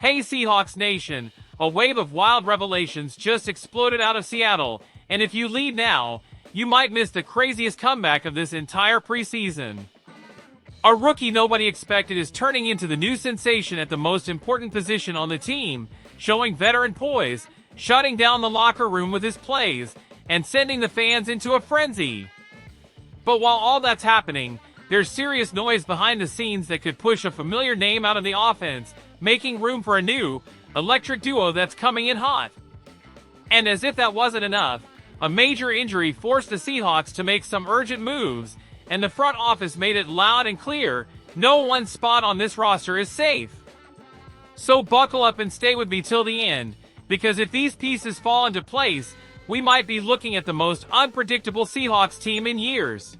Hey Seahawks Nation, a wave of wild revelations just exploded out of Seattle, and if you leave now, you might miss the craziest comeback of this entire preseason. A rookie nobody expected is turning into the new sensation at the most important position on the team, showing veteran poise, shutting down the locker room with his plays, and sending the fans into a frenzy. But while all that's happening, there's serious noise behind the scenes that could push a familiar name out of the offense, making room for a new, electric duo that's coming in hot. And as if that wasn't enough, a major injury forced the Seahawks to make some urgent moves, and the front office made it loud and clear, no one spot on this roster is safe. So buckle up and stay with me till the end, because if these pieces fall into place, we might be looking at the most unpredictable Seahawks team in years.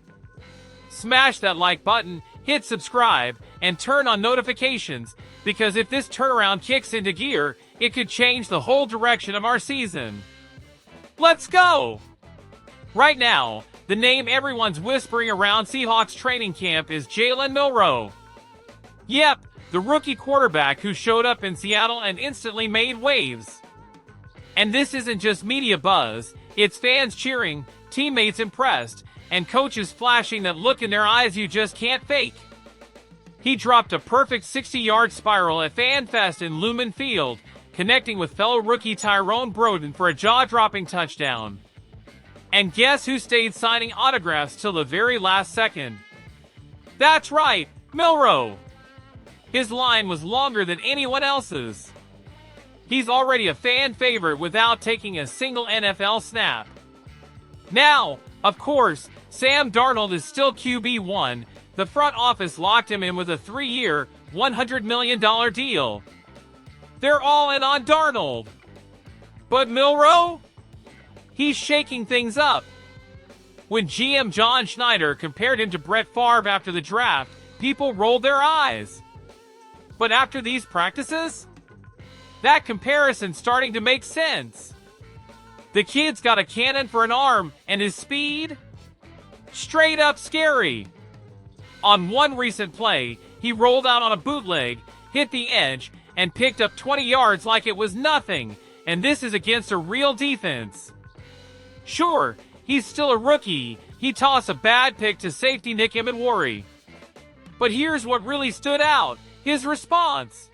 Smash that like button, hit subscribe, and turn on notifications, because if this turnaround kicks into gear, it could change the whole direction of our season. Let's go! Right now, the name everyone's whispering around Seahawks training camp is Jalen Milroe. Yep, the rookie quarterback who showed up in Seattle and instantly made waves. And this isn't just media buzz, it's fans cheering, teammates impressed, and coaches flashing that look in their eyes you just can't fake. He dropped a perfect 60-yard spiral at FanFest in Lumen Field, connecting with fellow rookie Tyrone Broden for a jaw-dropping touchdown. And guess who stayed signing autographs till the very last second? That's right, Milroe! His line was longer than anyone else's. He's already a fan favorite without taking a single NFL snap. Now, of course, Sam Darnold is still QB1. The front office locked him in with a 3-year, $100 million deal. They're all in on Darnold. But Milroe? He's shaking things up. When GM John Schneider compared him to Brett Favre after the draft, people rolled their eyes. But after these practices? That comparison's starting to make sense. The kid's got a cannon for an arm, and his speed? Straight up scary. On one recent play, he rolled out on a bootleg, hit the edge, and picked up 20 yards like it was nothing, and this is against a real defense. Sure, he's still a rookie. He tossed a bad pick to safety Nick Emmanwori. But here's what really stood out, his response.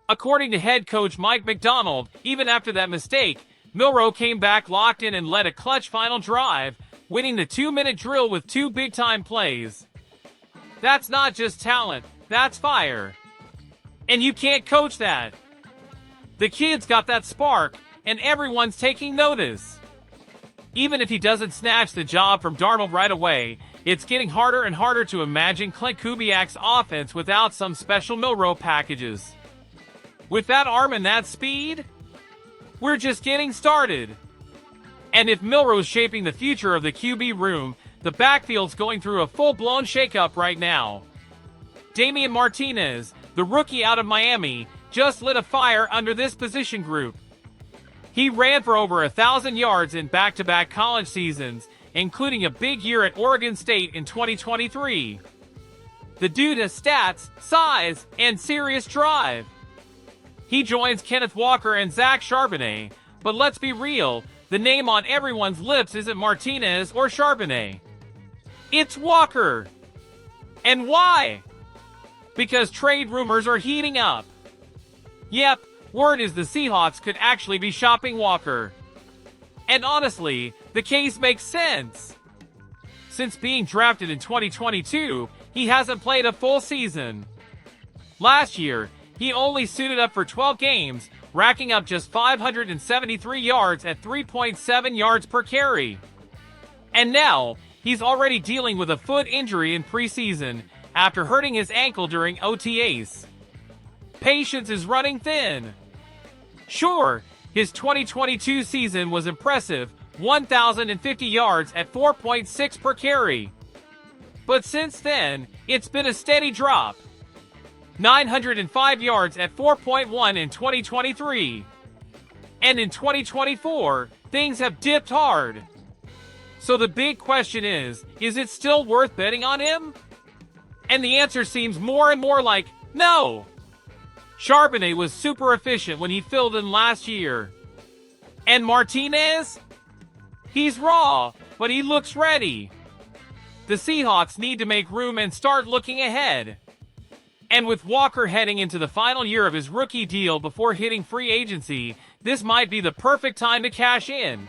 According to head coach Mike McDonald, even after that mistake, Milroe came back locked in and led a clutch final drive, winning the 2-minute drill with 2 big-time plays. That's not just talent, that's fire. And you can't coach that. The kid's got that spark, and everyone's taking notice. Even if he doesn't snatch the job from Darnold right away, it's getting harder and harder to imagine Clint Kubiak's offense without some special Milroe packages. With that arm and that speed, we're just getting started. And if Milroe's shaping the future of the QB room, the backfield's going through a full-blown shakeup right now. Damian Martinez, the rookie out of Miami, just lit a fire under this position group. He ran for over 1,000 yards in back-to-back college seasons, including a big year at Oregon State in 2023. The dude has stats, size, and serious drive. He joins Kenneth Walker and Zach Charbonnet, but let's be real, the name on everyone's lips isn't Martinez or Charbonnet. It's Walker. And why? Because trade rumors are heating up. Yep, word is the Seahawks could actually be shopping Walker. And honestly, the case makes sense. Since being drafted in 2022, he hasn't played a full season. Last year, he only suited up for 12 games, racking up just 573 yards at 3.7 yards per carry. And now, he's already dealing with a foot injury in preseason after hurting his ankle during OTAs. Patience is running thin. Sure, his 2022 season was impressive, 1,050 yards at 4.6 per carry. But since then, it's been a steady drop. 905 yards at 4.1 in 2023. And in 2024, things have dipped hard. So the big question is it still worth betting on him? And the answer seems more and more like no. Charbonnet was super efficient when he filled in last year. And Martinez? He's raw, but he looks ready. The Seahawks need to make room and start looking ahead. And with Walker heading into the final year of his rookie deal before hitting free agency, this might be the perfect time to cash in.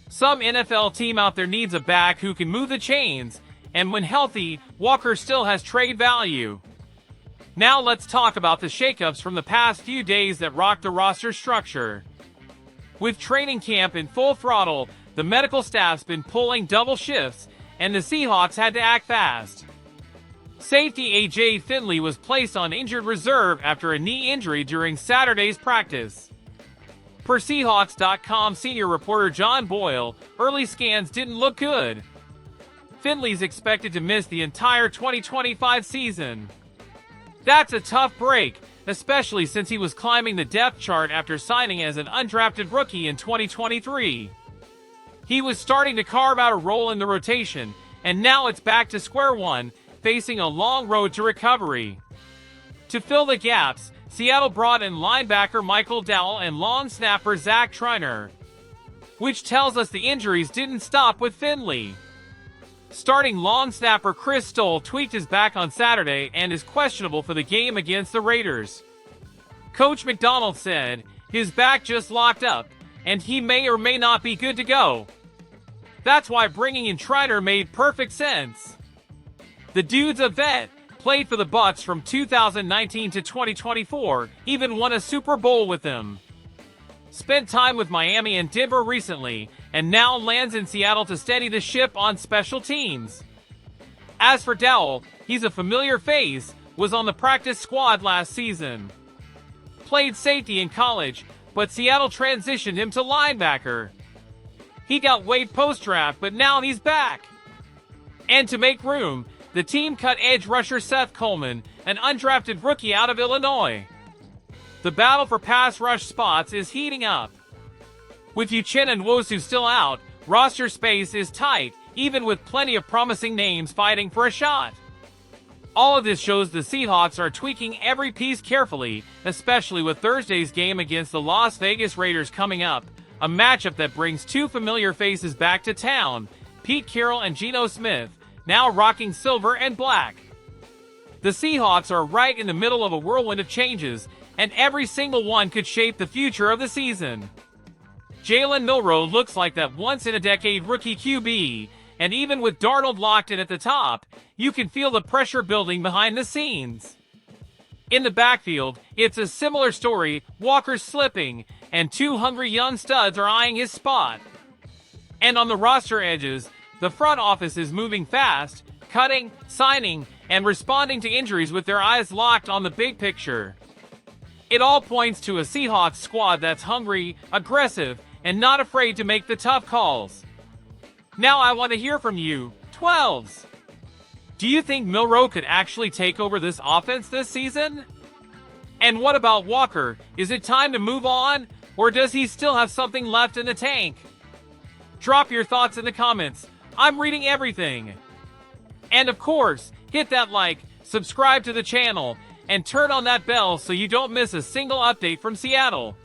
Some NFL team out there needs a back who can move the chains, and when healthy, Walker still has trade value. Now let's talk about the shakeups from the past few days that rocked the roster structure. With training camp in full throttle, the medical staff's been pulling double shifts, and the Seahawks had to act fast. Safety A.J. Finley was placed on injured reserve after a knee injury during Saturday's practice. Per Seahawks.com senior reporter John Boyle, early scans didn't look good. Finley's expected to miss the entire 2025 season. That's a tough break, especially since he was climbing the depth chart after signing as an undrafted rookie in 2023. He was starting to carve out a role in the rotation, and now it's back to square one, facing a long road to recovery. To fill the gaps, Seattle brought in linebacker Michael Dowell and long snapper Zach Triner, which tells us the injuries didn't stop with Finley. Starting long snapper Chris Stoll tweaked his back on Saturday and is questionable for the game against the Raiders. Coach McDonald said, his back just locked up, and he may or may not be good to go. That's why bringing in Triner made perfect sense. The dude's a vet, played for the Bucs from 2019 to 2024, even won a Super Bowl with them. Spent time with Miami and Denver recently, and now lands in Seattle to steady the ship on special teams. As for Dowell, he's a familiar face, was on the practice squad last season. Played safety in college, but Seattle transitioned him to linebacker. He got waived post-draft, but now he's back. And to make room, the team cut edge rusher Seth Coleman, an undrafted rookie out of Illinois. The battle for pass rush spots is heating up. With Uchenna Nwosu still out, roster space is tight, even with plenty of promising names fighting for a shot. All of this shows the Seahawks are tweaking every piece carefully, especially with Thursday's game against the Las Vegas Raiders coming up, a matchup that brings two familiar faces back to town, Pete Carroll and Geno Smith, now rocking silver and black. The Seahawks are right in the middle of a whirlwind of changes, and every single one could shape the future of the season. Jalen Milroe looks like that once-in-a-decade rookie QB, and even with Darnold locked in at the top, you can feel the pressure building behind the scenes. In the backfield, it's a similar story, Walker's slipping, and two hungry young studs are eyeing his spot. And on the roster edges, the front office is moving fast, cutting, signing, and responding to injuries with their eyes locked on the big picture. It all points to a Seahawks squad that's hungry, aggressive, and not afraid to make the tough calls. Now I want to hear from you, 12s. Do you think Milroe could actually take over this offense this season? And what about Walker? Is it time to move on, or does he still have something left in the tank? Drop your thoughts in the comments. I'm reading everything. And of course, hit that like, subscribe to the channel, and turn on that bell so you don't miss a single update from Seattle.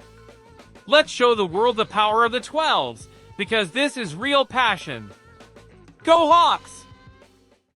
Let's show the world the power of the 12s, because this is real passion. Go Hawks!